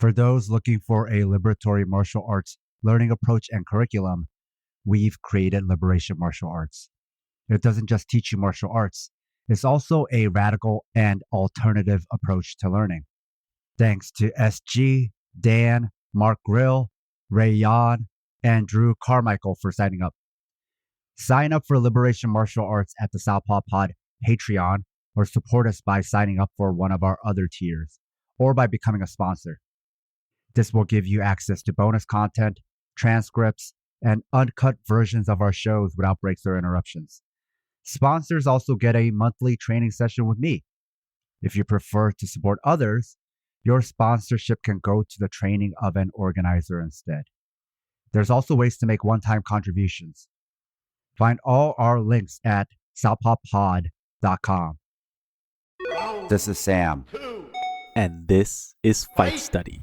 For those looking for a liberatory martial arts learning approach and curriculum, we've created Liberation Martial Arts. It doesn't just teach you martial arts, it's also a radical and alternative approach to learning. Thanks to SG, Dan, Mark Grill, Ray Yan, and Drew Carmichael for signing up. Sign up for Liberation Martial Arts at the Southpaw Pod Patreon, or support us by signing up for one of our other tiers, or by becoming a sponsor. This will give you access to bonus content, transcripts, and uncut versions of our shows without breaks or interruptions. Sponsors also get a monthly training session with me. If you prefer to support others, your sponsorship can go to the training of an organizer instead. There's also ways to make one-time contributions. Find all our links at southpawpod.com. This is Sam. And this is Fight Study.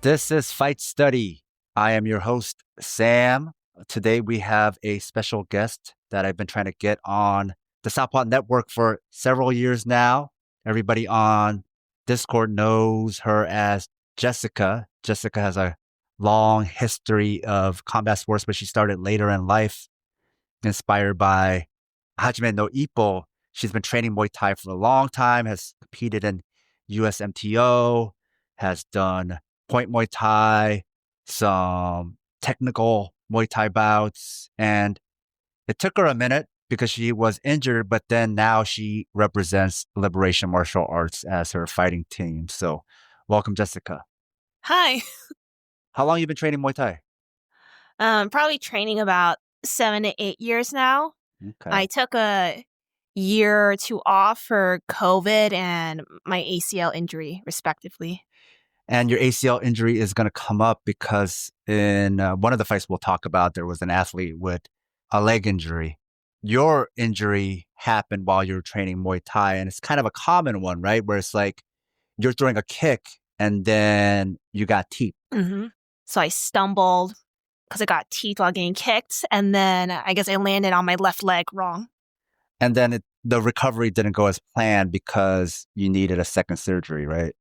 This is Fight Study. I am your host, Sam. Today we have a special guest that I've been trying to get on the Southpaw Network for several years now. Everybody on Discord knows her as Jessica. Jessica has a long history of combat sports, but she started later in life. Inspired by Hajime no Ippo, she's been training Muay Thai for a long time, has competed in USMTO, has done point Muay Thai, some technical Muay Thai bouts, and it took her a minute because she was injured, but then now she represents Liberation Martial Arts as her fighting team. So welcome, Jessica. Hi. How long have you been training Muay Thai? Probably training about 7 to 8 years now. Okay. I took a year or two off for COVID and my ACL injury, respectively. And your ACL injury is going to come up because in one of the fights we'll talk about, there was an athlete with a leg injury. Your injury happened while you were training Muay Thai, and it's kind of a common one, right? Where it's like you're throwing a kick and then you got teeth. Mm-hmm. So I stumbled because I got teeth while getting kicked, and then I guess I landed on my left leg wrong. And then the recovery didn't go as planned because you needed a second surgery, right?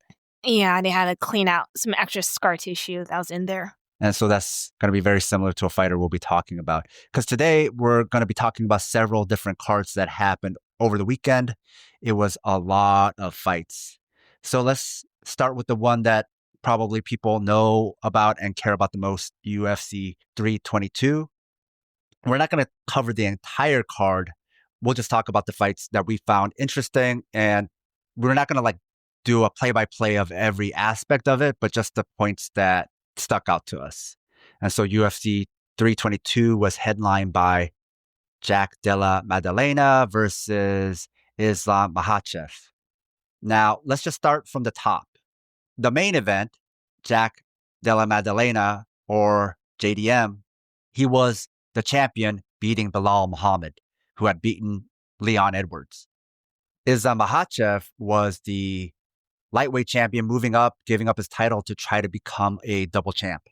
Yeah, they had to clean out some extra scar tissue that was in there. And so that's going to be very similar to a fighter we'll be talking about. Because today we're going to be talking about several different cards that happened over the weekend. It was a lot of fights. So let's start with the one that probably people know about and care about the most, UFC 322. We're not going to cover the entire card. We'll just talk about the fights that we found interesting. And we're not going to do a play-by-play of every aspect of it, but just the points that stuck out to us. And so UFC 322 was headlined by Jack Della Maddalena versus Islam Makhachev. Now, let's just start from the top. The main event, Jack Della Maddalena, or JDM, he was the champion beating Bilal Muhammad, who had beaten Leon Edwards. Islam Makhachev was the lightweight champion, moving up, giving up his title to try to become a double champ.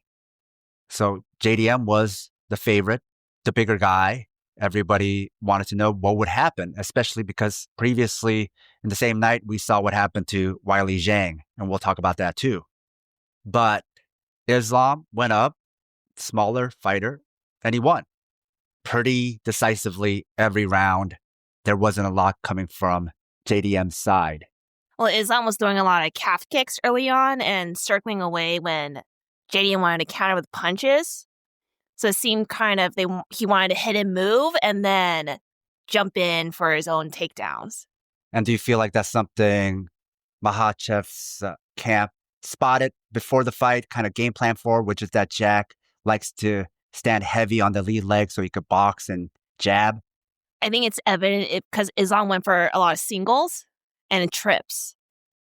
So JDM was the favorite, the bigger guy. Everybody wanted to know what would happen, especially because previously in the same night, we saw what happened to Weili Zhang, and we'll talk about that too. But Islam went up, smaller fighter, and he won pretty decisively every round. There wasn't a lot coming from JDM's side. Well, Islam was throwing a lot of calf kicks early on and circling away when JDM wanted to counter with punches. So it seemed kind of he wanted to hit and move and then jump in for his own takedowns. And do you feel like that's something Makhachev's camp spotted before the fight, kind of game plan for, which is that Jack likes to stand heavy on the lead leg so he could box and jab? I think it's evident because Islam went for a lot of singles and trips.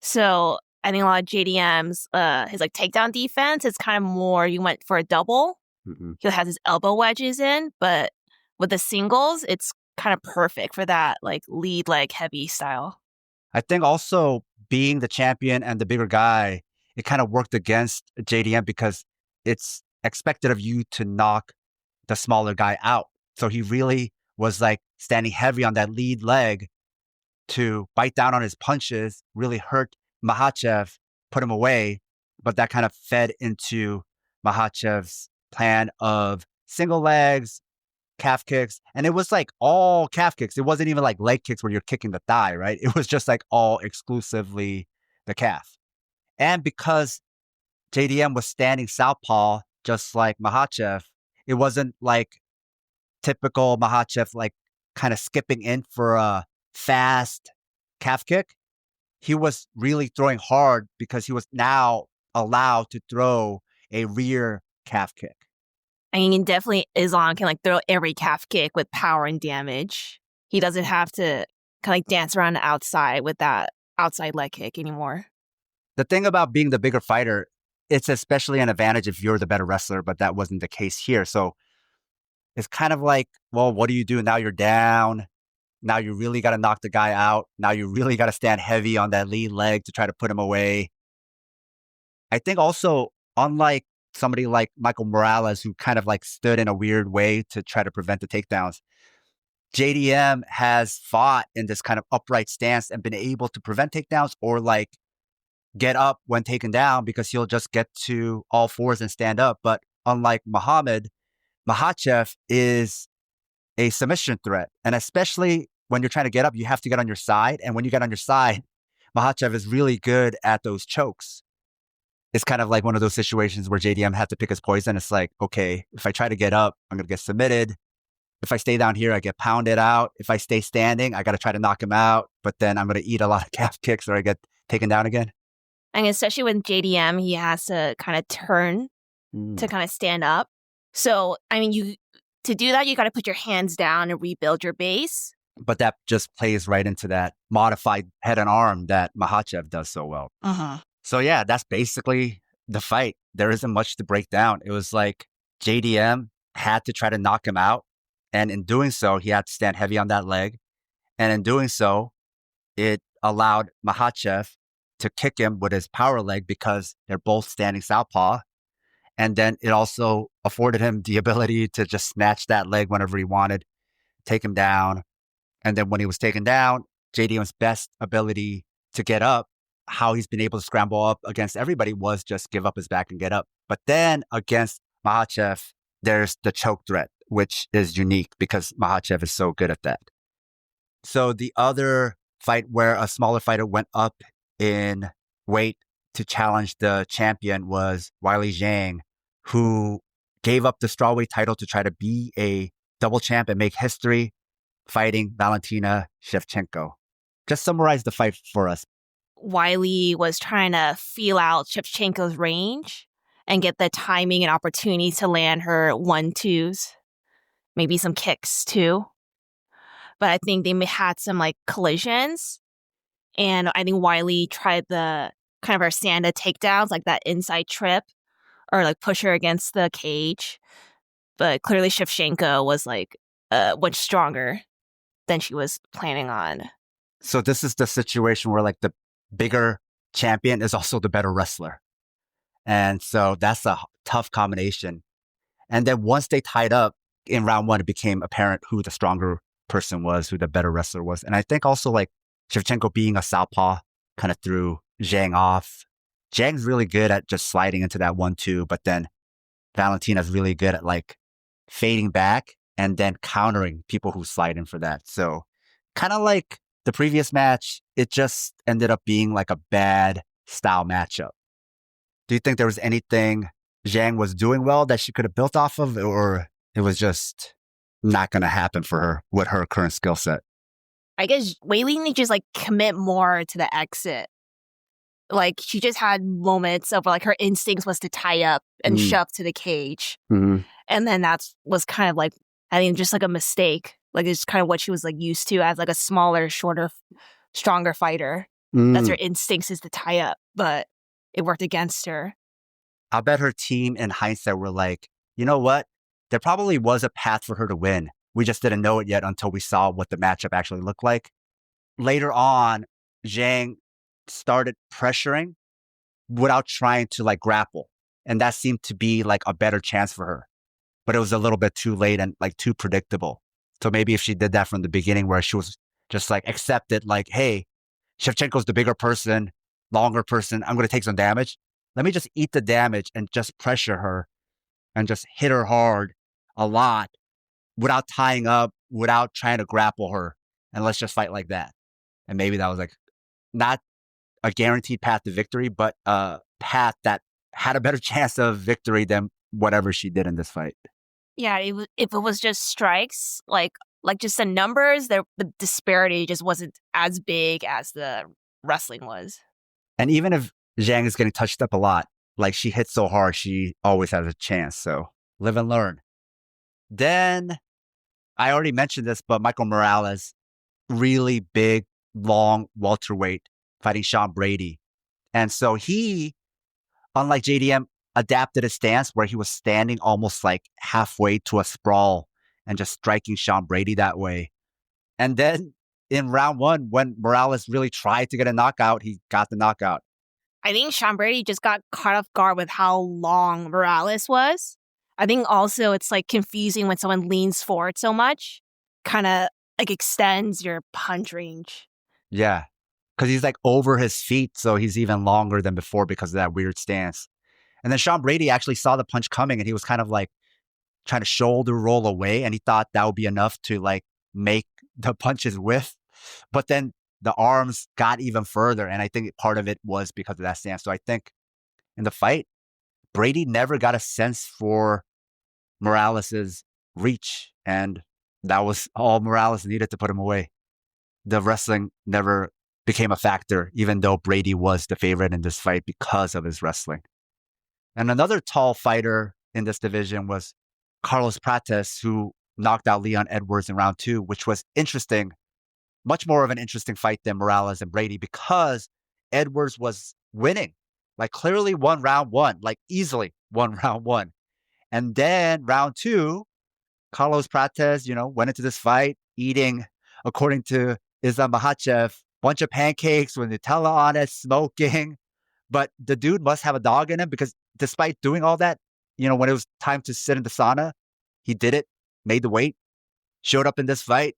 So I think a lot of JDM's, his takedown defense is kind of more, you went for a double. Mm-hmm. He has his elbow wedges in, but with the singles, it's kind of perfect for that lead leg heavy style. I think also being the champion and the bigger guy, it kind of worked against JDM because it's expected of you to knock the smaller guy out. So he really was like standing heavy on that lead leg to bite down on his punches, really hurt Makhachev, put him away. But that kind of fed into Makhachev's plan of single legs, calf kicks. And it was like all calf kicks. It wasn't even like leg kicks where you're kicking the thigh, right? It was just like all exclusively the calf. And because JDM was standing southpaw, just like Makhachev, it wasn't like typical Makhachev, like kind of skipping in for a fast calf kick. He was really throwing hard because he was now allowed to throw a rear calf kick. I mean, definitely Islam can like throw every calf kick with power and damage. He doesn't have to kind of like dance around the outside with that outside leg kick anymore. The thing about being the bigger fighter, it's especially an advantage if you're the better wrestler, but that wasn't the case here. So it's kind of like, well, what do you do? Now you're down. Now you really got to knock the guy out. Now you really got to stand heavy on that lead leg to try to put him away. I think also, unlike somebody like Michael Morales, who kind of like stood in a weird way to try to prevent the takedowns, JDM has fought in this kind of upright stance and been able to prevent takedowns or like get up when taken down because he'll just get to all fours and stand up. But unlike Makhachev is a submission threat. And especially when you're trying to get up, you have to get on your side. And when you get on your side, Makhachev is really good at those chokes. It's kind of like one of those situations where JDM had to pick his poison. It's like, okay, if I try to get up, I'm going to get submitted. If I stay down here, I get pounded out. If I stay standing, I got to try to knock him out. But then I'm going to eat a lot of calf kicks or I get taken down again. And especially with JDM, he has to kind of turn to kind of stand up. So, I mean, to do that, you got to put your hands down and rebuild your base. But that just plays right into that modified head and arm that Makhachev does so well. So yeah, that's basically the fight. There isn't much to break down. It was like JDM had to try to knock him out. And in doing so, he had to stand heavy on that leg. And in doing so, it allowed Makhachev to kick him with his power leg because they're both standing southpaw. And then it also afforded him the ability to just snatch that leg whenever he wanted, take him down. And then when he was taken down, JDM's best ability to get up, how he's been able to scramble up against everybody was just give up his back and get up. But then against Makhachev, there's the choke threat, which is unique because Makhachev is so good at that. So the other fight where a smaller fighter went up in weight to challenge the champion was Weili Zhang, who gave up the strawweight title to try to be a double champ and make history, fighting Valentina Shevchenko. Just summarize the fight for us. Weili was trying to feel out Shevchenko's range and get the timing and opportunity to land her 1-2s, maybe some kicks too. But I think they had some like collisions. And I think Weili tried the kind of her Sanda takedowns, like that inside trip or like push her against the cage. But clearly Shevchenko was like much stronger than she was planning on. So this is the situation where like the bigger champion is also the better wrestler. And so that's a tough combination. And then once they tied up in round one, it became apparent who the stronger person was, who the better wrestler was. And I think also like Shevchenko being a southpaw kind of threw Zhang off. Zhang's really good at just sliding into that 1-2, but then Valentina's really good at like fading back and then countering people who slide in for that. So kind of like the previous match, it just ended up being like a bad style matchup. Do you think there was anything Zhang was doing well that she could have built off of, or it was just not going to happen for her with her current skill set? I guess Weili needs to just like commit more to the exit. Like she just had moments of like her instincts was to tie up and shove to the cage. And then was kind of like, I think just like a mistake. Like it's kind of what she was like used to as like a smaller, shorter, stronger fighter. That's her instincts is to tie up, but it worked against her. I'll bet her team in hindsight were like, you know what? There probably was a path for her to win. We just didn't know it yet until we saw what the matchup actually looked like. Later on, Zhang started pressuring without trying to like grapple. And that seemed to be like a better chance for her. But it was a little bit too late and like too predictable. So maybe if she did that from the beginning where she was just like accepted, like, hey, Shevchenko's the bigger person, longer person. I'm going to take some damage. Let me just eat the damage and just pressure her and just hit her hard a lot without tying up, without trying to grapple her. And let's just fight like that. And maybe that was like not a guaranteed path to victory, but a path that had a better chance of victory than whatever she did in this fight. Yeah, if it was just strikes, like just the numbers, the disparity just wasn't as big as the wrestling was. And even if Zhang is getting touched up a lot, like she hits so hard, she always has a chance. So live and learn. Then I already mentioned this, but Michael Morales, really big, long welterweight fighting Sean Brady. And so he, unlike JDM, adapted a stance where he was standing almost like halfway to a sprawl and just striking Sean Brady that way. And then in round one, when Morales really tried to get a knockout, he got the knockout. I think Sean Brady just got caught off guard with how long Morales was. I think also it's like confusing when someone leans forward so much, kind of like extends your punch range. Yeah, because he's like over his feet, so he's even longer than before because of that weird stance. And then Sean Brady actually saw the punch coming and he was kind of like trying to shoulder roll away. And he thought that would be enough to like make the punches whiff. But then the arms got even further. And I think part of it was because of that stance. So I think in the fight, Brady never got a sense for Morales's reach. And that was all Morales needed to put him away. The wrestling never became a factor, even though Brady was the favorite in this fight because of his wrestling. And another tall fighter in this division was Carlos Prates, who knocked out Leon Edwards in round two, which was interesting, much more of an interesting fight than Morales and Brady because Edwards was winning, like clearly won round one, like easily won round one. And then round two, Carlos Prates, went into this fight eating, according to Islam Makhachev, bunch of pancakes with Nutella on it, smoking. But the dude must have a dog in him because despite doing all that, when it was time to sit in the sauna, he did it, made the weight, showed up in this fight,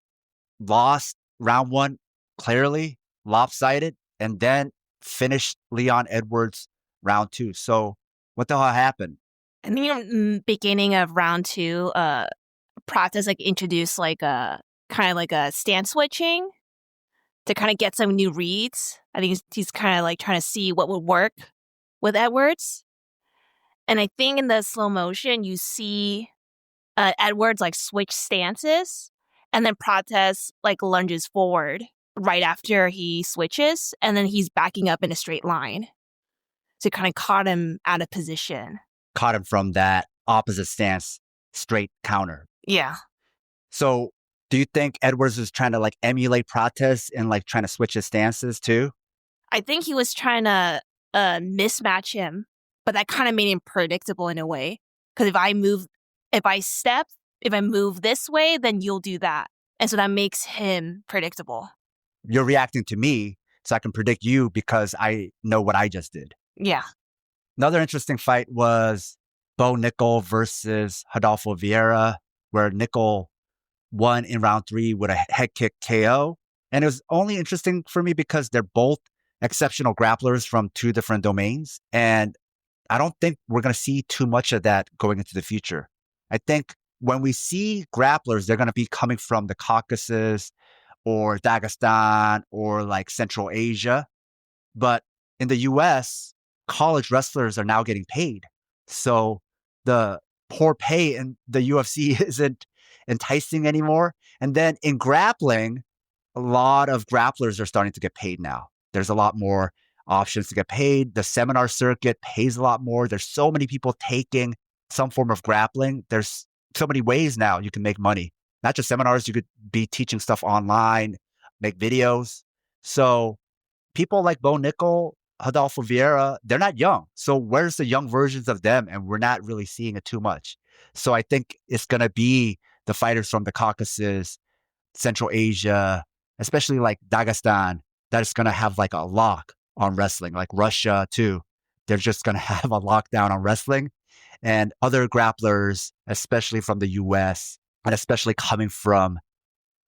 lost round one clearly, lopsided, and then finished Leon Edwards round two. So what the hell happened? I think in the beginning of round two, Prates like introduced like a kind of like a stance switching to kind of get some new reads. I think he's kind of like trying to see what would work with Edwards. And I think in the slow motion, you see Edwards like switch stances and then Prates like lunges forward right after he switches. And then he's backing up in a straight line. So it kind of caught him out of position. Caught him from that opposite stance, straight counter. Yeah. So do you think Edwards was trying to like emulate Prates and like trying to switch his stances too? I think he was trying to mismatch him, but that kind of made him predictable in a way. Because if I move this way, then you'll do that. And so that makes him predictable. You're reacting to me, so I can predict you because I know what I just did. Yeah. Another interesting fight was Bo Nickel versus Rodolfo Vieira, where Nickel won in round three with a head kick KO. And it was only interesting for me because they're both exceptional grapplers from two different domains. And I don't think we're going to see too much of that going into the future. I think when we see grapplers, they're going to be coming from the Caucasus or Dagestan or like Central Asia. But in the US, college wrestlers are now getting paid. So the poor pay in the UFC isn't enticing anymore. And then in grappling, a lot of grapplers are starting to get paid now. There's a lot more options to get paid. The seminar circuit pays a lot more. There's so many people taking some form of grappling. There's so many ways now you can make money. Not just seminars, you could be teaching stuff online, make videos. So people like Bo Nickel, Rodolfo Vieira, they're not young. So where's the young versions of them? And we're not really seeing it too much. So I think it's going to be the fighters from the Caucasus, Central Asia, especially like Dagestan, that is going to have like a lock on wrestling, like Russia too. They're just going to have a lockdown on wrestling. And other grapplers, especially from the US, and especially coming from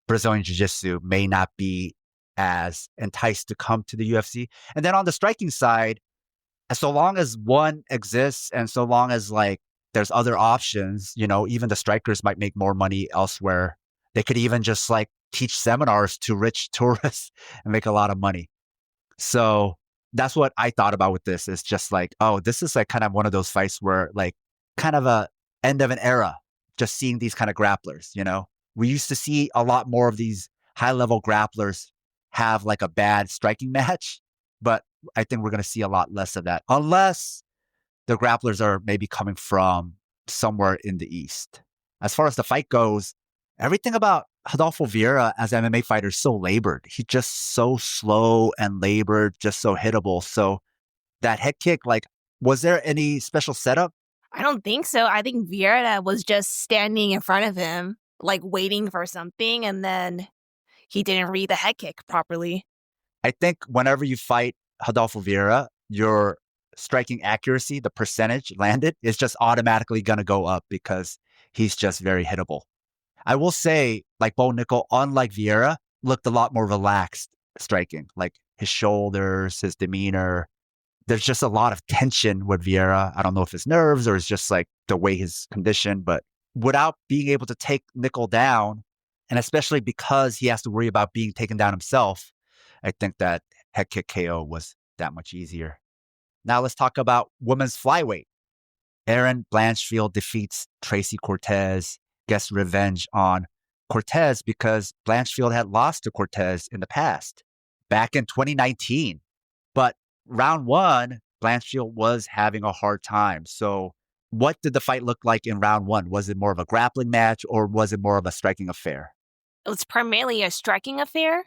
Brazilian Jiu Jitsu, may not be as enticed to come to the UFC. And then on the striking side, so long as one exists and so long as like there's other options, even the strikers might make more money elsewhere. They could even just like teach seminars to rich tourists and make a lot of money. So that's what I thought about with this. Is just like, oh, this is like kind of one of those fights where like kind of a end of an era, just seeing these kind of grapplers. We used to see a lot more of these high level grapplers have like a bad striking match, but I think we're going to see a lot less of that unless the grapplers are maybe coming from somewhere in the East. As far as the fight goes, everything about Rodolfo Vieira as an MMA fighter is so labored. He's just so slow and labored, just so hittable. So that head kick, like, was there any special setup? I don't think so. I think Vieira was just standing in front of him, like waiting for something, and then he didn't read the head kick properly. I think whenever you fight Rodolfo Vieira, your striking accuracy, the percentage landed, is just automatically going to go up because he's just very hittable. I will say, like Bo Nickel, unlike Vieira, looked a lot more relaxed striking. Like his shoulders, his demeanor. There's just a lot of tension with Vieira. I don't know if it's nerves or it's just like the way his condition, but without being able to take Nickel down, and especially because he has to worry about being taken down himself, I think that head kick KO was that much easier. Now let's talk about women's flyweight. Erin Blanchfield defeats Tracy Cortez, gets revenge on Cortez because Blanchfield had lost to Cortez in the past, back in 2019. But round one, Blanchfield was having a hard time. So what did the fight look like in round one? Was it more of a grappling match or was it more of a striking affair? It was primarily a striking affair.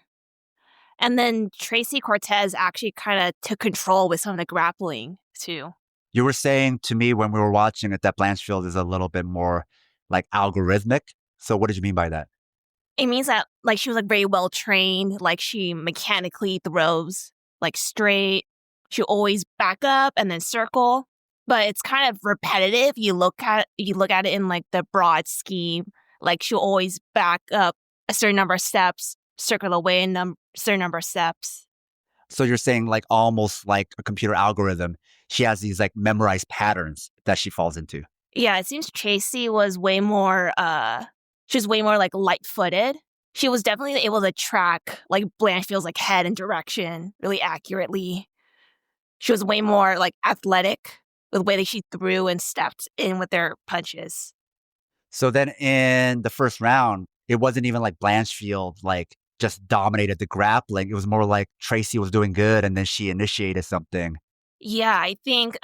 And then Tracy Cortez actually kind of took control with some of the grappling too. You were saying to me when we were watching it that Blanchfield is a little bit more like algorithmic. So what did you mean by that? It means that like she was like very well trained, like she mechanically throws like straight. She always back up and then circle, but it's kind of repetitive. You look at it in like the broad scheme. Like she'll always back up a certain number of steps, circle away a certain number of steps. So you're saying like almost like a computer algorithm. She has these like memorized patterns that she falls into. Yeah, it seems Tracy was way more like light-footed. She was definitely able to track like Blanchfield's like head and direction really accurately. She was way more like athletic with the way that she threw and stepped in with their punches. So then in the first round, it wasn't even like Blanchfield like just dominated the grappling. It was more like Tracy was doing good and then she initiated something. Yeah, I think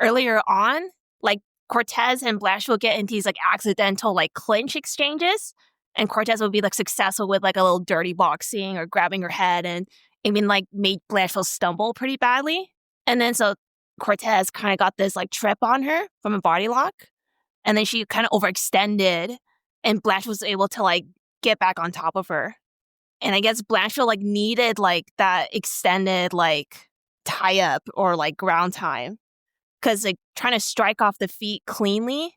earlier on, like Cortez and Blanchfield get into these like accidental like clinch exchanges, and Cortez would be like successful with like a little dirty boxing or grabbing her head and even like made Blanchfield stumble pretty badly. And then so Cortez kind of got this like trip on her from a body lock, and then she kind of overextended, and Blanchfield was able to like get back on top of her. And I guess Blanchfield like needed like that extended like tie up or like ground time, because like trying to strike off the feet cleanly,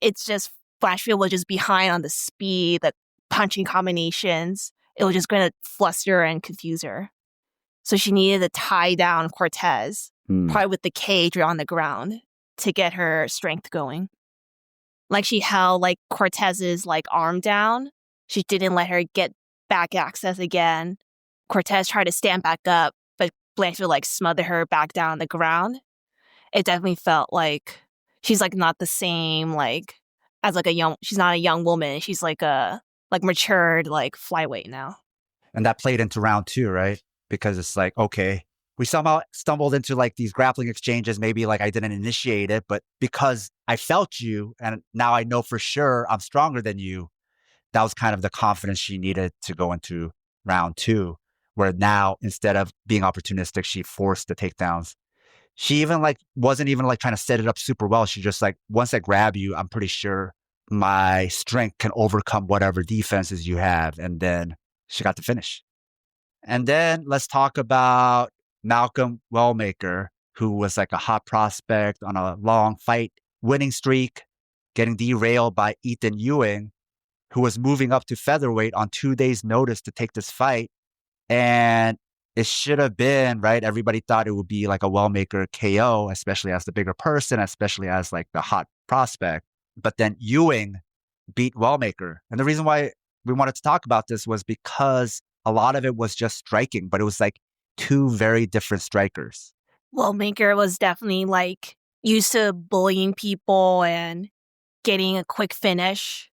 it's just Blanchfield was just behind on the speed, the punching combinations. It was just going to fluster and confuse her. So she needed to tie down Cortez, probably with the cage or on the ground, to get her strength going. Like she held like Cortez's like arm down. She didn't let her get back access again. Cortez tried to stand back up, but Blanchfield like smothered her back down on the ground. It definitely felt like she's like not the same like as like she's not a young woman. She's like a like matured like flyweight now. And that played into round two, right? Because it's like, okay, we somehow stumbled into like these grappling exchanges. Maybe like I didn't initiate it, but because I felt you and now I know for sure I'm stronger than you, that was kind of the confidence she needed to go into round two, where now instead of being opportunistic, she forced the takedowns. She even like wasn't even like trying to set it up super well. She just like, once I grab you, I'm pretty sure my strength can overcome whatever defenses you have. And then she got the finish. And then let's talk about Malcolm Wellmaker, who was like a hot prospect on a long fight winning streak, getting derailed by Ethan Ewing, who was moving up to featherweight on 2 days' notice to take this fight. And it should have been, right? Everybody thought it would be like a Wellmaker KO, especially as the bigger person, especially as like the hot prospect. But then Ewing beat Wellmaker. And the reason why we wanted to talk about this was because a lot of it was just striking, but it was like two very different strikers. Wellmaker was definitely like used to bullying people and getting a quick finish.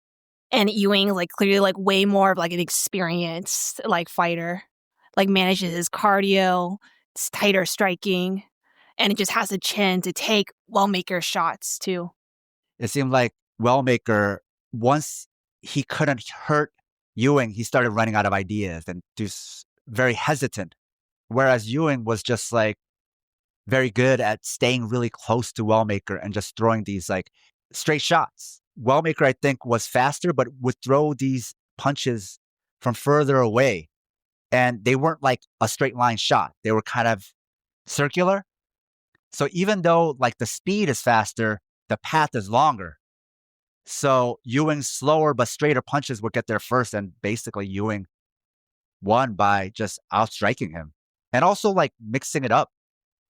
And Ewing like clearly like way more of like an experienced like fighter, like manages his cardio, it's tighter striking, and it just has a chin to take Wellmaker shots too. It seemed like Wellmaker, once he couldn't hurt Ewing, he started running out of ideas and just very hesitant. Whereas Ewing was just like very good at staying really close to Wellmaker and just throwing these like straight shots. Wellmaker, I think, was faster, but would throw these punches from further away. And they weren't like a straight line shot. They were kind of circular. So even though like the speed is faster, the path is longer. So Ewing's slower but straighter punches would get there first. And basically Ewing won by just outstriking him and also like mixing it up.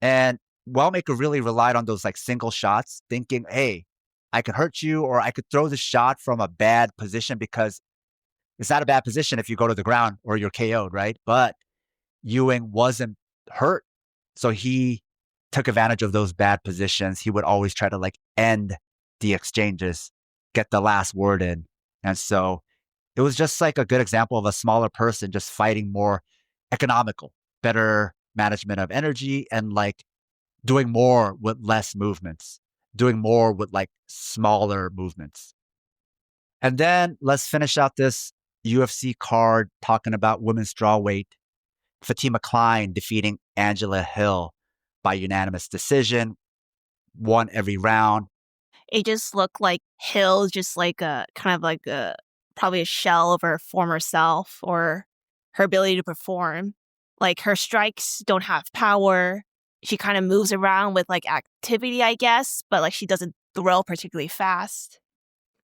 And Wellmaker really relied on those like single shots, thinking, hey, I could hurt you or I could throw the shot from a bad position because it's not a bad position if you go to the ground or you're KO'd, right? But Ewing wasn't hurt. So he took advantage of those bad positions. He would always try to like end the exchanges, get the last word in. And so it was just like a good example of a smaller person just fighting more economical, better management of energy and like doing more with less movements, doing more with like smaller movements. And then let's finish out this UFC card talking about women's strawweight. Fatima Klein defeating Angela Hill by unanimous decision, won every round. It just looked like Hill's just like a kind of like a probably a shell of her former self or her ability to perform. Like her strikes don't have power. She kind of moves around with like activity, I guess, but like she doesn't throw particularly fast.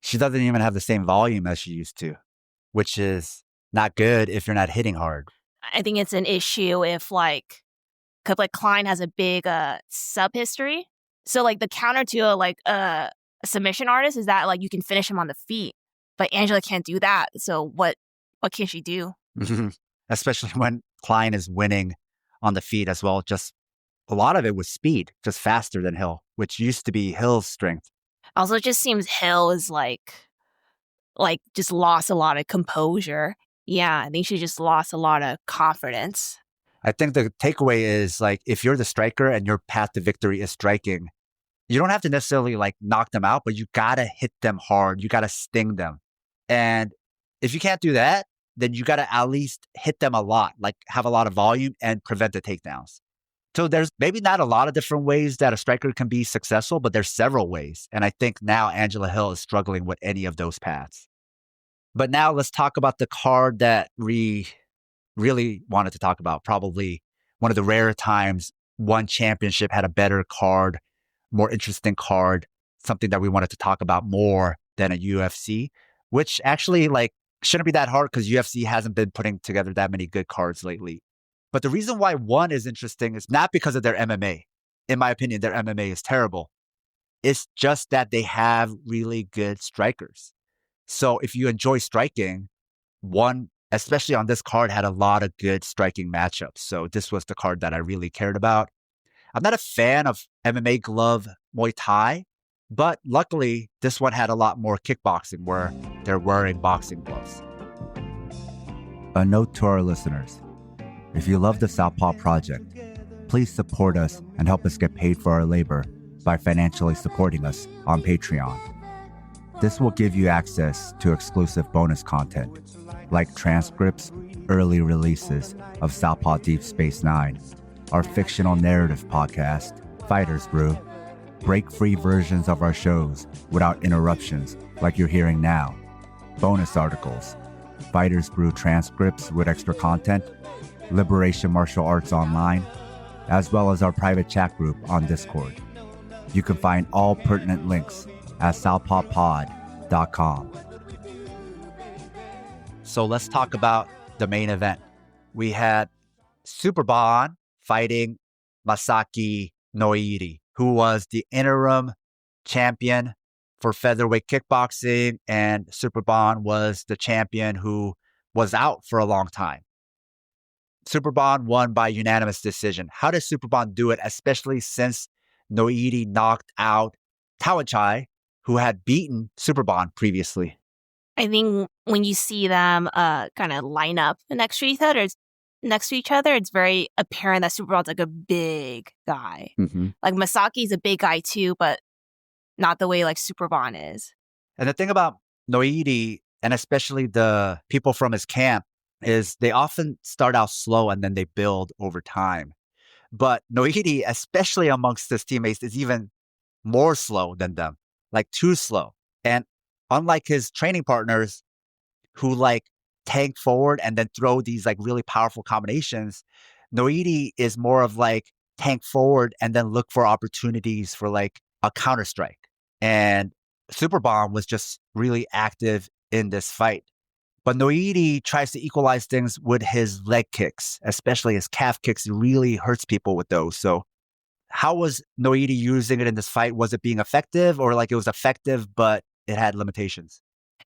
She doesn't even have the same volume as she used to, which is not good if you're not hitting hard. I think it's an issue if like, because like Klein has a big sub history. So like the counter to a submission artist is that like you can finish him on the feet, but Angela can't do that. So what can she do? Especially when Klein is winning on the feet as well. Just a lot of it was speed, just faster than Hill, which used to be Hill's strength. Also, it just seems Hill is like just lost a lot of composure. Yeah, I think she just lost a lot of confidence. I think the takeaway is like, if you're the striker and your path to victory is striking, you don't have to necessarily like knock them out, but you got to hit them hard. You got to sting them. And if you can't do that, then you got to at least hit them a lot, like have a lot of volume and prevent the takedowns. So there's maybe not a lot of different ways that a striker can be successful, but there's several ways. And I think now Angela Hill is struggling with any of those paths. But now let's talk about the card that we really wanted to talk about. Probably one of the rare times one championship had a better card, more interesting card, something that we wanted to talk about more than a UFC, which actually like shouldn't be that hard because UFC hasn't been putting together that many good cards lately. But the reason why one is interesting is not because of their MMA. In my opinion, their MMA is terrible. It's just that they have really good strikers. So if you enjoy striking, one, especially on this card, had a lot of good striking matchups. So this was the card that I really cared about. I'm not a fan of MMA glove Muay Thai, but luckily this one had a lot more kickboxing where they're wearing boxing gloves. A note to our listeners. If you love the Southpaw Project, please support us and help us get paid for our labor by financially supporting us on Patreon. This will give you access to exclusive bonus content, like transcripts, early releases of Southpaw Deep Space Nine, our fictional narrative podcast, Fighters Brew, break-free versions of our shows without interruptions like you're hearing now, bonus articles, Fighters Brew transcripts with extra content, Liberation Martial Arts Online, as well as our private chat group on Discord. You can find all pertinent links at southpawpod.com. So let's talk about the main event. We had Superbon fighting Masaki Noiri, who was the interim champion for featherweight kickboxing, and Superbon was the champion who was out for a long time. Superbon won by unanimous decision. How did Superbon do it, especially since Noiri knocked out Tawachai, who had beaten Superbon previously? I think when you see them kind of line up next to each other, it's very apparent that Superbon's like a big guy. Mm-hmm. Like Masaki's a big guy too, but not the way like Superbon is. And the thing about Noiri, and especially the people from his camp, is they often start out slow and then they build over time. But Noiri, especially amongst his teammates, is even more slow than them, like too slow. And unlike his training partners who like tank forward and then throw these like really powerful combinations, Noiri is more of like tank forward and then look for opportunities for like a counter strike. And Superbon was just really active in this fight. But Noiri tries to equalize things with his leg kicks, especially his calf kicks. He really hurts people with those. So how was Noiri using it in this fight? Was it being effective, or like it was effective, but it had limitations?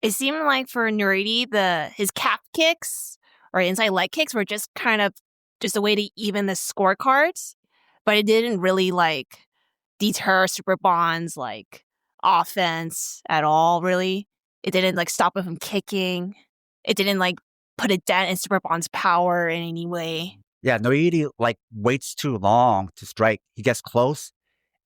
It seemed like for Noiri, his calf kicks or inside leg kicks were just kind of just a way to even the scorecards, but it didn't really like deter Superbon's like offense at all, really. It didn't like stop him from kicking. It didn't like put a dent in Superbon's power in any way. Yeah, Noiri like waits too long to strike. He gets close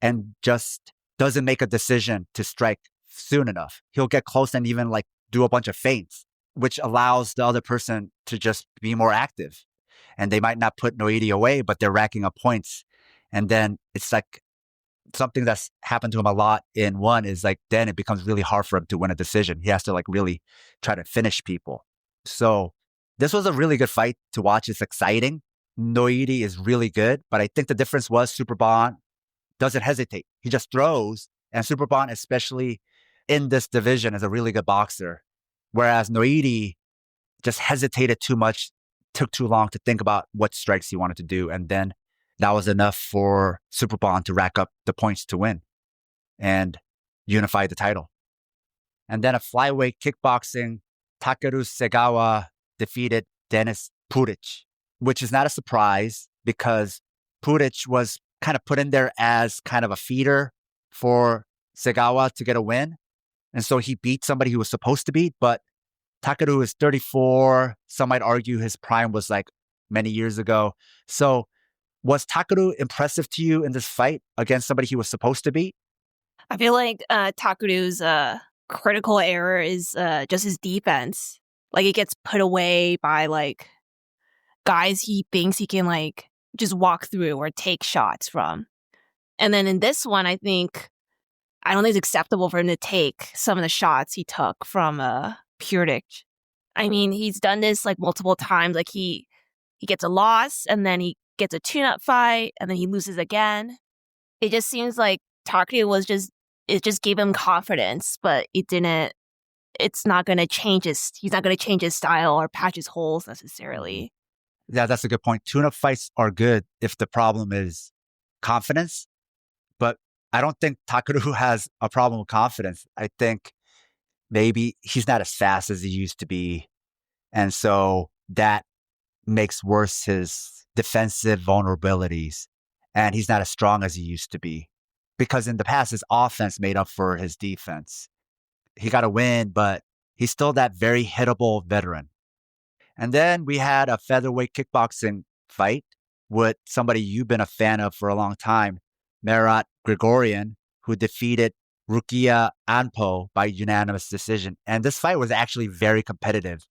and just doesn't make a decision to strike soon enough. He'll get close and even like do a bunch of feints, which allows the other person to just be more active. And they might not put Noiri away, but they're racking up points. And then it's like something that's happened to him a lot in one is like, then it becomes really hard for him to win a decision. He has to like really try to finish people. So this was a really good fight to watch. It's exciting. Noiri is really good, but I think the difference was Superbon doesn't hesitate. He just throws, and Superbon, especially in this division, is a really good boxer. Whereas Noiri just hesitated too much, took too long to think about what strikes he wanted to do. And then that was enough for Superbon to rack up the points to win and unify the title. And then a flyweight kickboxing, Takeru Segawa defeated Denis Puric, which is not a surprise because Puric was kind of put in there as kind of a feeder for Segawa to get a win. And so he beat somebody he was supposed to beat, but Takeru is 34. Some might argue his prime was like many years ago. So was Takeru impressive to you in this fight against somebody he was supposed to beat? I feel like Takeru's critical error is just his defense. Like it gets put away by like guys he thinks he can like just walk through or take shots from. And then in this one, I don't think it's acceptable for him to take some of the shots he took from Puric. I mean, he's done this like multiple times. Like he gets a loss and then he gets a tune-up fight and then he loses again. It just seems like Takeru just gave him confidence, but it's not going to change he's not going to change his style or patch his holes necessarily. Yeah, that's a good point. Tune-up fights are good if the problem is confidence, but I don't think Takeru has a problem with confidence. I think maybe he's not as fast as he used to be. And so that makes worse his defensive vulnerabilities. And he's not as strong as he used to be. Because in the past, his offense made up for his defense. He got a win, but he's still that very hittable veteran. And then we had a featherweight kickboxing fight with somebody you've been a fan of for a long time, Marat Grigorian, who defeated Rukia Anpo by unanimous decision. And this fight was actually very competitive.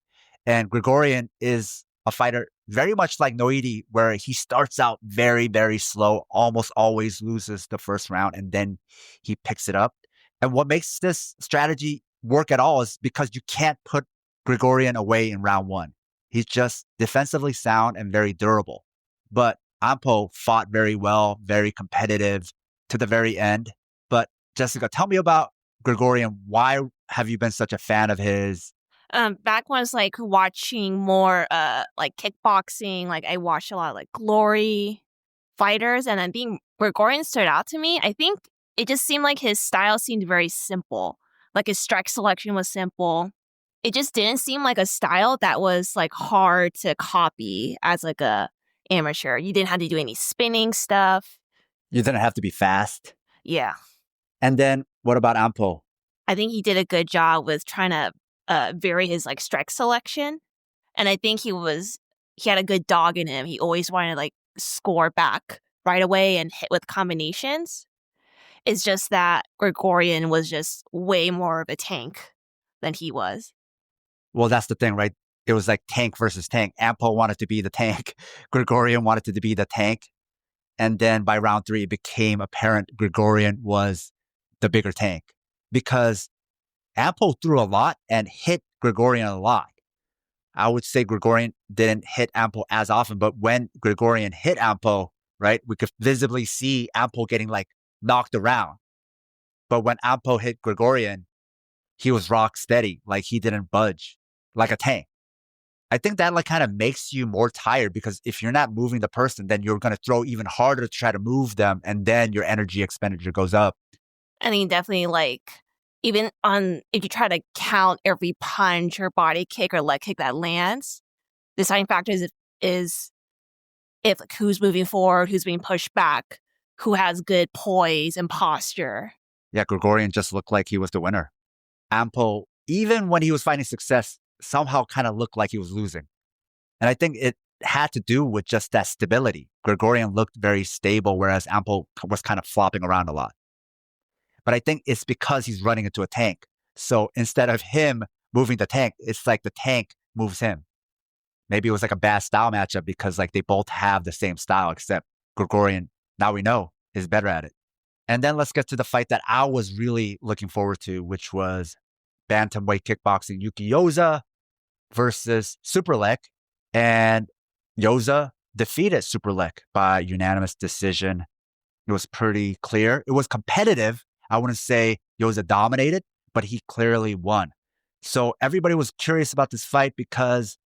And Grigorian is a fighter very much like Noiri, where he starts out very, very slow, almost always loses the first round, and then he picks it up. And what makes this strategy work at all is because you can't put Grigorian away in round one. He's just defensively sound and very durable. But Ampo fought very well, very competitive to the very end. But Jessica, tell me about Gregorian. Why have you been such a fan of his? Back when I was like watching more like kickboxing, like I watched a lot of like Glory fighters, and then being Gregorian stood out to me. I think it just seemed like his style seemed very simple. Like his strike selection was simple. It just didn't seem like a style that was like hard to copy as like a amateur. You didn't have to do any spinning stuff. You didn't have to be fast. Yeah. And then what about Ampo? I think he did a good job with trying to vary his like strike selection. And I think he had a good dog in him. He always wanted to like score back right away and hit with combinations. It's just that Gregorian was just way more of a tank than he was. Well, that's the thing, right? It was like tank versus tank. Ampo wanted to be the tank. Gregorian wanted to be the tank. And then by round 3, it became apparent Gregorian was the bigger tank because Ampo threw a lot and hit Gregorian a lot. I would say Gregorian didn't hit Ampo as often, but when Gregorian hit Ampo, right, we could visibly see Ampo getting like knocked around. But when Ampo hit Gregorian, he was rock steady, like he didn't budge, like a tank. I think that like kind of makes you more tired because if you're not moving the person, then you're going to throw even harder to try to move them. And then your energy expenditure goes up. I mean, definitely like even on if you try to count every punch or body kick or leg kick that lands, the deciding factor is if like, who's moving forward, who's being pushed back, who has good poise and posture. Yeah, Gregorian just looked like he was the winner. Ampo, even when he was finding success, somehow kind of looked like he was losing. And I think it had to do with just that stability. Gregorian looked very stable, whereas Ampo was kind of flopping around a lot. But I think it's because he's running into a tank. So instead of him moving the tank, it's like the tank moves him. Maybe it was like a bad style matchup because like they both have the same style, except Gregorian, now we know, is better at it. And then let's get to the fight that I was really looking forward to, which was bantamweight kickboxing Yuki Yoza versus Superlek. And Yoza defeated Superlek by unanimous decision. It was pretty clear. It was competitive. I wouldn't say Yoza dominated, but he clearly won. So everybody was curious about this fight because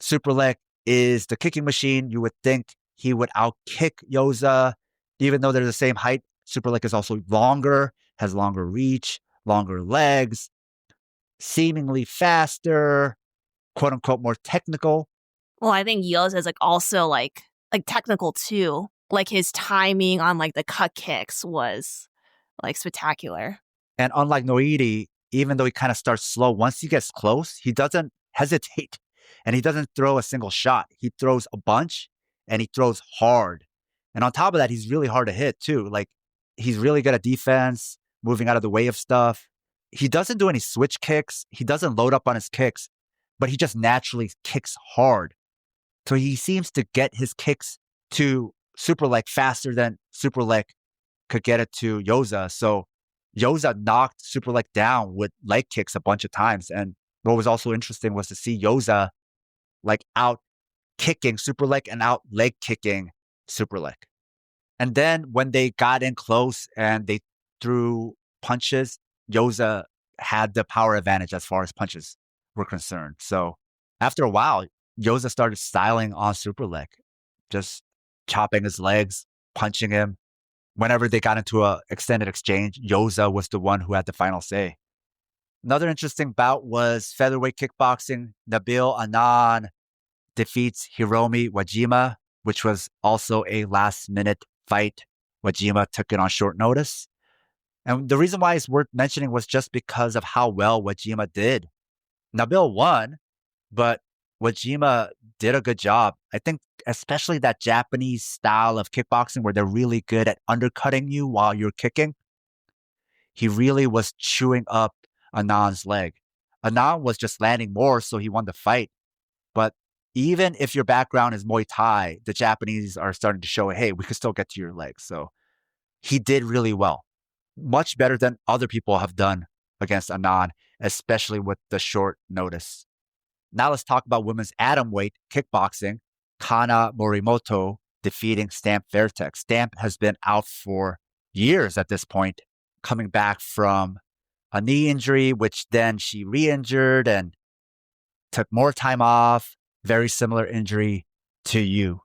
Superlek is the kicking machine. You would think he would outkick Yoza, even though they're the same height. Superlek is also longer, has longer reach, longer legs, seemingly faster, quote unquote, more technical. Well, I think Yoza is like also like technical too. Like his timing on like the cut kicks was like spectacular. And unlike Noiri, even though he kind of starts slow, once he gets close, he doesn't hesitate and he doesn't throw a single shot. He throws a bunch and he throws hard. And on top of that, he's really hard to hit too. Like he's really good at defense, moving out of the way of stuff. He doesn't do any switch kicks. He doesn't load up on his kicks, but he just naturally kicks hard. So he seems to get his kicks to Superlek faster than Superlek could get it to Yoza. So Yoza knocked Superlek down with leg kicks a bunch of times. And what was also interesting was to see Yoza like out kicking Superlek and out leg kicking Superlek. And then when they got in close and they threw punches, Yoza had the power advantage as far as punches were concerned. So after a while, Yoza started styling on Superlek, just chopping his legs, punching him. Whenever they got into an extended exchange, Yoza was the one who had the final say. Another interesting bout was featherweight kickboxing. Nabil Anan defeats Hiromi Wajima, which was also a last-minute fight. Wajima took it on short notice. And the reason why it's worth mentioning was just because of how well Wajima did. Nabil won, but Wajima did a good job. I think especially that Japanese style of kickboxing where they're really good at undercutting you while you're kicking. He really was chewing up Anand's leg. Anand was just landing more, so he won the fight. But even if your background is Muay Thai, the Japanese are starting to show, hey, we can still get to your legs. So he did really well. Much better than other people have done against Anand, especially with the short notice. Now let's talk about women's atomweight kickboxing. Kana Morimoto defeating Stamp Fairtex. Stamp has been out for years at this point, coming back from a knee injury, which then she re-injured and took more time off. Very similar injury to you.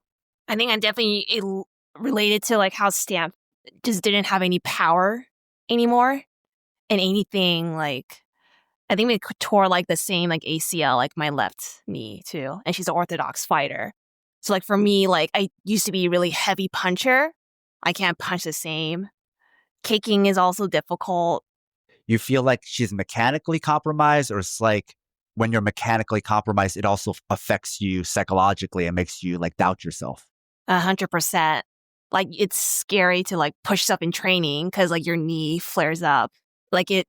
I think I'm definitely related to like how Stamp just didn't have any power anymore and anything like I think we tore like the same like ACL like my left knee too, and she's an orthodox fighter. So like for me, like I used to be a really heavy puncher. I can't punch the same. Kicking is also difficult. You feel like she's mechanically compromised, or it's like when you're mechanically compromised, it also affects you psychologically and makes you like doubt yourself? 100%. Like it's scary to like push stuff in training because like your knee flares up. Like it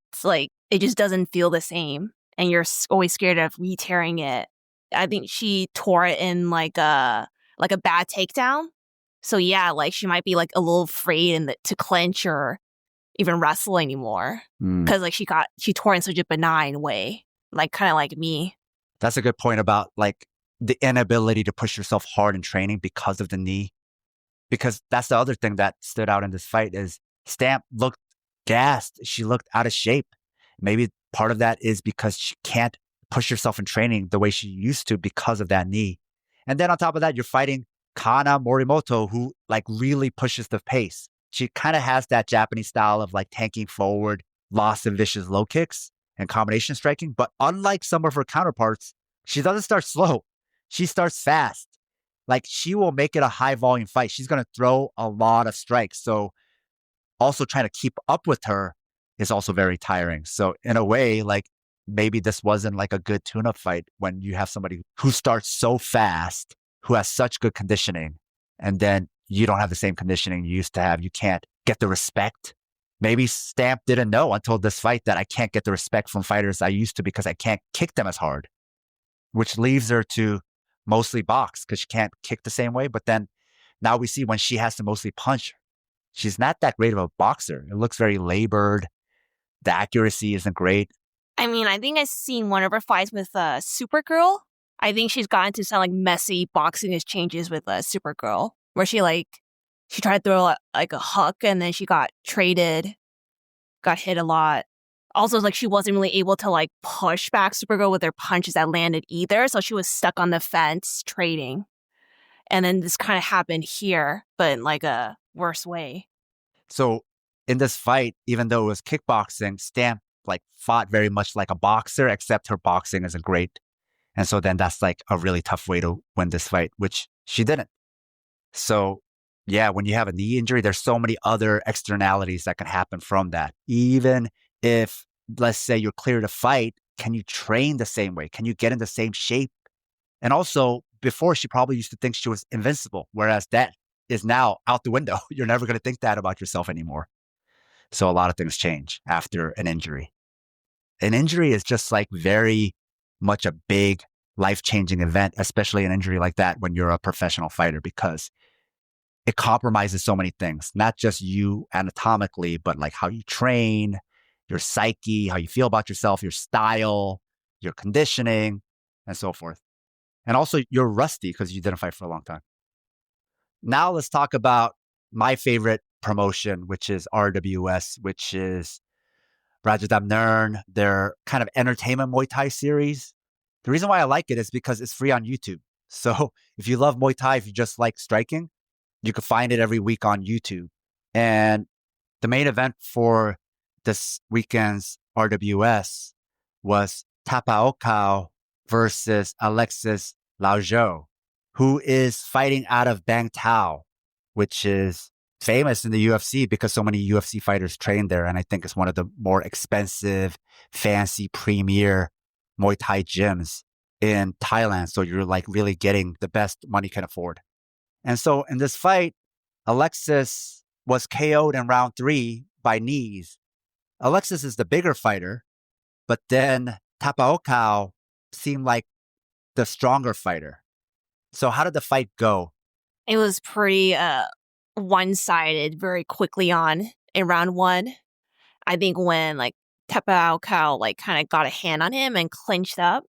just doesn't feel the same, and you're always scared of re-tearing it. I think she tore it in like a bad takedown. So yeah, like she might be like a little afraid to clinch or even wrestle anymore because like she tore in such a benign way, like kind of like me. That's a good point about like the inability to push yourself hard in training because of the knee. Because that's the other thing that stood out in this fight is Stamp looked gassed. She looked out of shape. Maybe part of that is because she can't push herself in training the way she used to because of that knee. And then on top of that, you're fighting Kana Morimoto, who like really pushes the pace. She kind of has that Japanese style of like tanking forward, lost and vicious low kicks and combination striking. But unlike some of her counterparts, she doesn't start slow. She starts fast. Like she will make it a high volume fight. She's going to throw a lot of strikes. So also trying to keep up with her is also very tiring. So in a way, like maybe this wasn't like a good tune-up fight when you have somebody who starts so fast, who has such good conditioning, and then you don't have the same conditioning you used to have. You can't get the respect. Maybe Stamp didn't know until this fight that I can't get the respect from fighters I used to because I can't kick them as hard, which leaves her to mostly box because she can't kick the same way. But then now we see when she has to mostly punch, she's not that great of a boxer. It looks very labored. The accuracy isn't great. I mean, I think I've seen one of her fights with Supergirl. I think she's gotten to some like messy boxing exchanges with Supergirl, where she tried to throw like a hook and then she got traded, got hit a lot. Also, like she wasn't really able to like push back Supergirl with her punches that landed either, so she was stuck on the fence trading. And then this kind of happened here, but in like a worse way. So in this fight, even though it was kickboxing, Stamp like fought very much like a boxer, except her boxing isn't great. And so then that's like a really tough way to win this fight, which she didn't. So yeah, when you have a knee injury, there's so many other externalities that can happen from that. Even if, let's say you're clear to fight, can you train the same way? Can you get in the same shape? And also, before she probably used to think she was invincible, whereas that is now out the window. You're never going to think that about yourself anymore. So a lot of things change after an injury. An injury is just like very much a big life-changing event, especially an injury like that when you're a professional fighter, because it compromises so many things, not just you anatomically, but like how you train, your psyche, how you feel about yourself, your style, your conditioning, and so forth. And also you're rusty because you didn't fight for a long time. Now let's talk about my favorite promotion, which is RWS, which is Rajadamnern, their kind of entertainment Muay Thai series. The reason why I like it is because it's free on YouTube. So if you love Muay Thai, if you just like striking, you can find it every week on YouTube. And the main event for this weekend's RWS was Tapaokao versus Alexis Laozhou, who is fighting out of Bang Tao, which is famous in the UFC because so many UFC fighters train there. And I think it's one of the more expensive, fancy, premier Muay Thai gyms in Thailand. So you're like really getting the best money can afford. And so in this fight, Alexis was KO'd in round 3 by knees. Alexis is the bigger fighter, but then Tapaokao seemed like the stronger fighter. So how did the fight go? It was pretty one-sided very quickly on in round 1. I think when like Tapaokao like kind of got a hand on him and clinched up,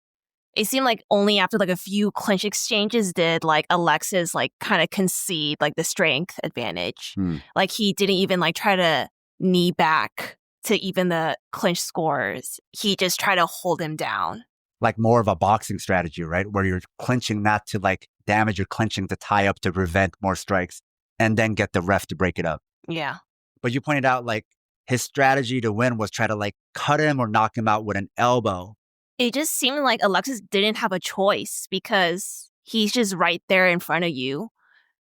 It seemed like only after like a few clinch exchanges did like Alexis like kind of concede like the strength advantage. Hmm. Like he didn't even like try to knee back to even the clinch scores. He just tried to hold him down. Like more of a boxing strategy, right? Where you're clinching not to like damage, you're clinching to tie up to prevent more strikes and then get the ref to break it up. Yeah. But you pointed out like his strategy to win was try to like cut him or knock him out with an elbow. It just seemed like Alexis didn't have a choice because he's just right there in front of you.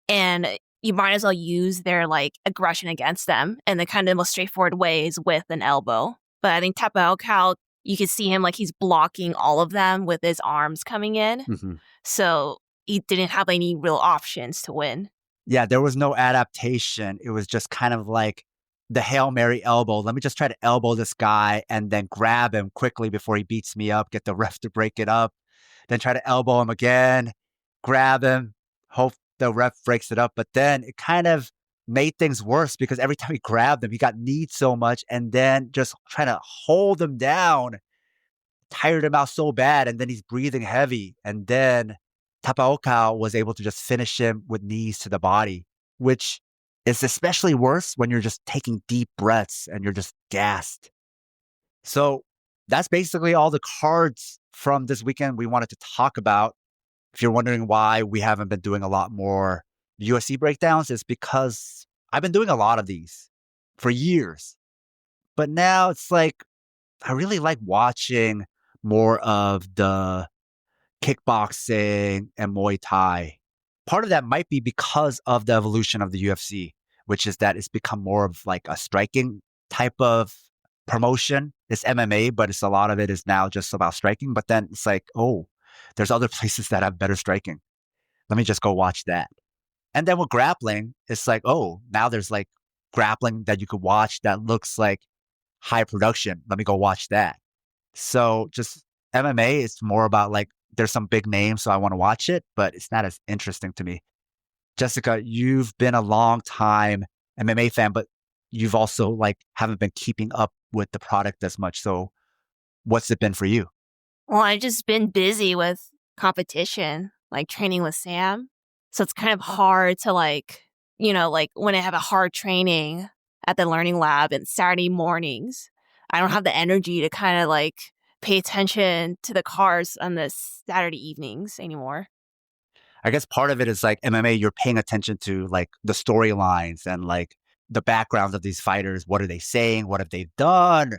And you might as well use their like aggression against them. And the kind of most straightforward way is with an elbow. But I think Tapao, you can see him like he's blocking all of them with his arms coming in. Mm-hmm. So he didn't have any real options to win. Yeah, there was no adaptation. It was just kind of like the Hail Mary elbow. Let me just try to elbow this guy and then grab him quickly before he beats me up, get the ref to break it up, then try to elbow him again, grab him, hope the ref breaks it up. But then it kind of made things worse because every time he grabbed him, he got kneed so much and then just trying to hold him down, tired him out so bad. And then he's breathing heavy. And then Tapaoka was able to just finish him with knees to the body, which is especially worse when you're just taking deep breaths and you're just gassed. So that's basically all the cards from this weekend we wanted to talk about. If you're wondering why we haven't been doing a lot more UFC breakdowns, it's because I've been doing a lot of these for years. But now it's like, I really like watching more of the kickboxing and Muay Thai. Part of that might be because of the evolution of the UFC, which is that it's become more of like a striking type of promotion. It's MMA, but it's a lot of it is now just about striking. But then it's like, oh, there's other places that have better striking. Let me just go watch that. And then with grappling, it's like, oh, now there's like grappling that you could watch that looks like high production. Let me go watch that. So just MMA is more about like, there's some big names, so I want to watch it, but it's not as interesting to me. Jessica, you've been a long time MMA fan, but you've also like haven't been keeping up with the product as much. So what's it been for you? Well, I've just been busy with competition, like training with Sam. So it's kind of hard to like, like when I have a hard training at the learning lab and Saturday mornings, I don't have the energy to kind of like pay attention to the cars on the Saturday evenings anymore. I guess part of it is like MMA, you're paying attention to like the storylines and like the backgrounds of these fighters. What are they saying? What have they done?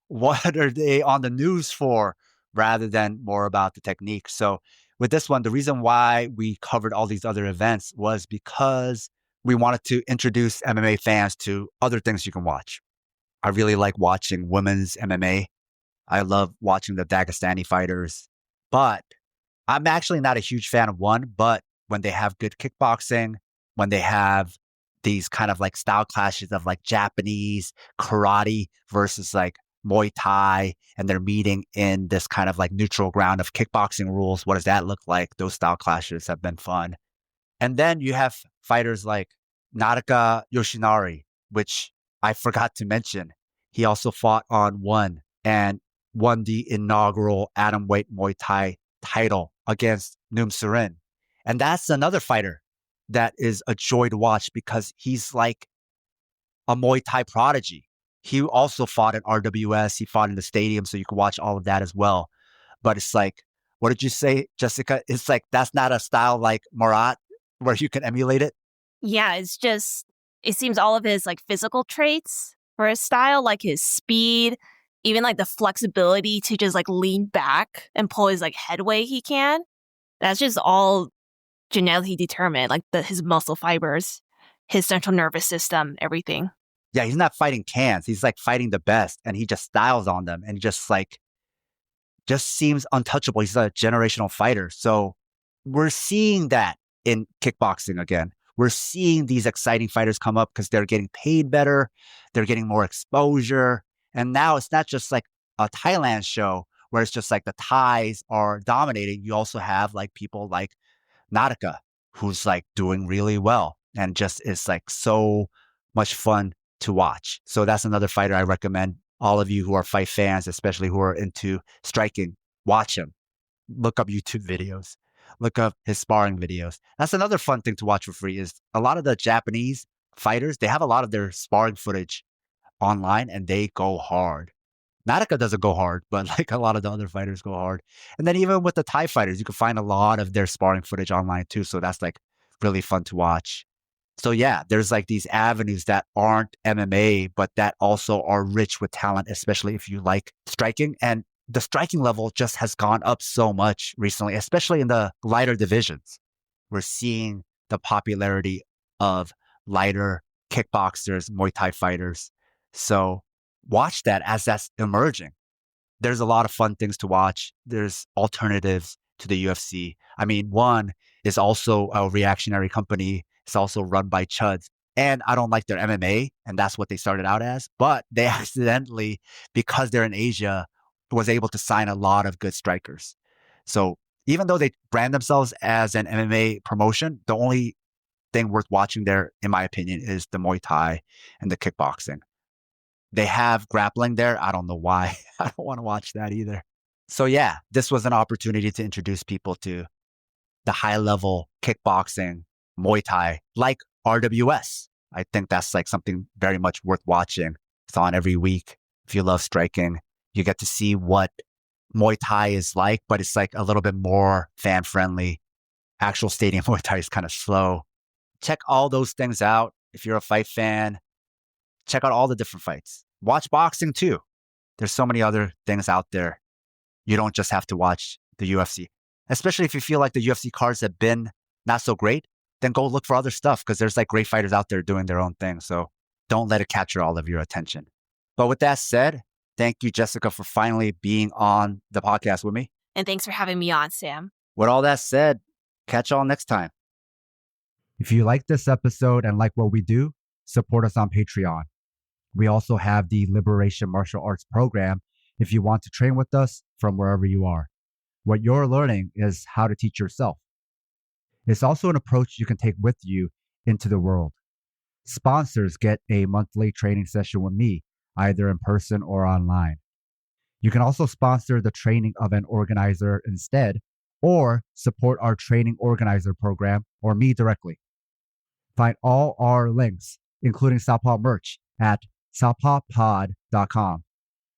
What are they on the news for? Rather than more about the technique. So with this one, the reason why we covered all these other events was because we wanted to introduce MMA fans to other things you can watch. I really like watching women's MMA. I love watching the Dagestani fighters, but I'm actually not a huge fan of one, but when they have good kickboxing, when they have these kind of like style clashes of like Japanese karate versus like Muay Thai, and they're meeting in this kind of like neutral ground of kickboxing rules. What does that look like? Those style clashes have been fun. And then you have fighters like Naraka Yoshinari, which I forgot to mention. He also fought on one and won the inaugural atomweight Muay Thai title against Noom Surin. And that's another fighter that is a joy to watch because he's like a Muay Thai prodigy. He also fought at RWS. He fought in the stadium, so you can watch all of that as well. But it's like, what did you say, Jessica? It's like, that's not a style like Marat where you can emulate it. Yeah, it's just, it seems all of his like physical traits for his style, like his speed, even like the flexibility to just like lean back and pull his like headway he can. That's just all genetically determined, like his muscle fibers, his central nervous system, everything. Yeah, he's not fighting cans. He's like fighting the best and he just styles on them and just seems untouchable. He's a generational fighter. So we're seeing that in kickboxing again. We're seeing these exciting fighters come up because they're getting paid better. They're getting more exposure. And now it's not just like a Thailand show where it's just like the Thais are dominating. You also have like people like Nautica, who's like doing really well and just is like so much fun to watch. So that's another fighter I recommend all of you who are fight fans, especially who are into striking, watch him. look up YouTube videos, look up his sparring videos. That's another fun thing to watch for free is a lot of the Japanese fighters, they have a lot of their sparring footage online and they go hard. Nadaka doesn't go hard, but like a lot of the other fighters go hard. And then even with the Thai fighters, you can find a lot of their sparring footage online too. So that's like really fun to watch. So yeah, there's like these avenues that aren't MMA, but that also are rich with talent, especially if you like striking. And the striking level just has gone up so much recently, especially in the lighter divisions. We're seeing the popularity of lighter kickboxers, Muay Thai fighters. So watch that as that's emerging. There's a lot of fun things to watch. There's alternatives to the UFC. I mean, one is also a reactionary company. It's also run by Chuds. And I don't like their MMA, and that's what they started out as. But they accidentally, because they're in Asia, was able to sign a lot of good strikers. So even though they brand themselves as an MMA promotion, the only thing worth watching there, in my opinion, is the Muay Thai and the kickboxing. They have grappling there. I don't know why. I don't want to watch that either. So yeah, this was an opportunity to introduce people to the high level kickboxing, Muay Thai, like RWS. I think that's like something very much worth watching. It's on every week. If you love striking, you get to see what Muay Thai is like, but it's like a little bit more fan friendly. Actual stadium Muay Thai is kind of slow. Check all those things out. If you're a fight fan, check out all the different fights. Watch boxing too. There's so many other things out there. You don't just have to watch the UFC. Especially if you feel like the UFC cards have been not so great, then go look for other stuff because there's like great fighters out there doing their own thing. So don't let it capture all of your attention. But with that said, thank you, Jessica, for finally being on the podcast with me. And thanks for having me on, Sam. With all that said, catch y'all next time. If you like this episode and like what we do, support us on Patreon. We also have the Liberation Martial Arts program if you want to train with us from wherever you are. What you're learning is how to teach yourself. It's also an approach you can take with you into the world. Sponsors get a monthly training session with me, either in person or online. You can also sponsor the training of an organizer instead, or support our training organizer program or me directly. Find all our links, including Southpaw merch, at southpawpod.com.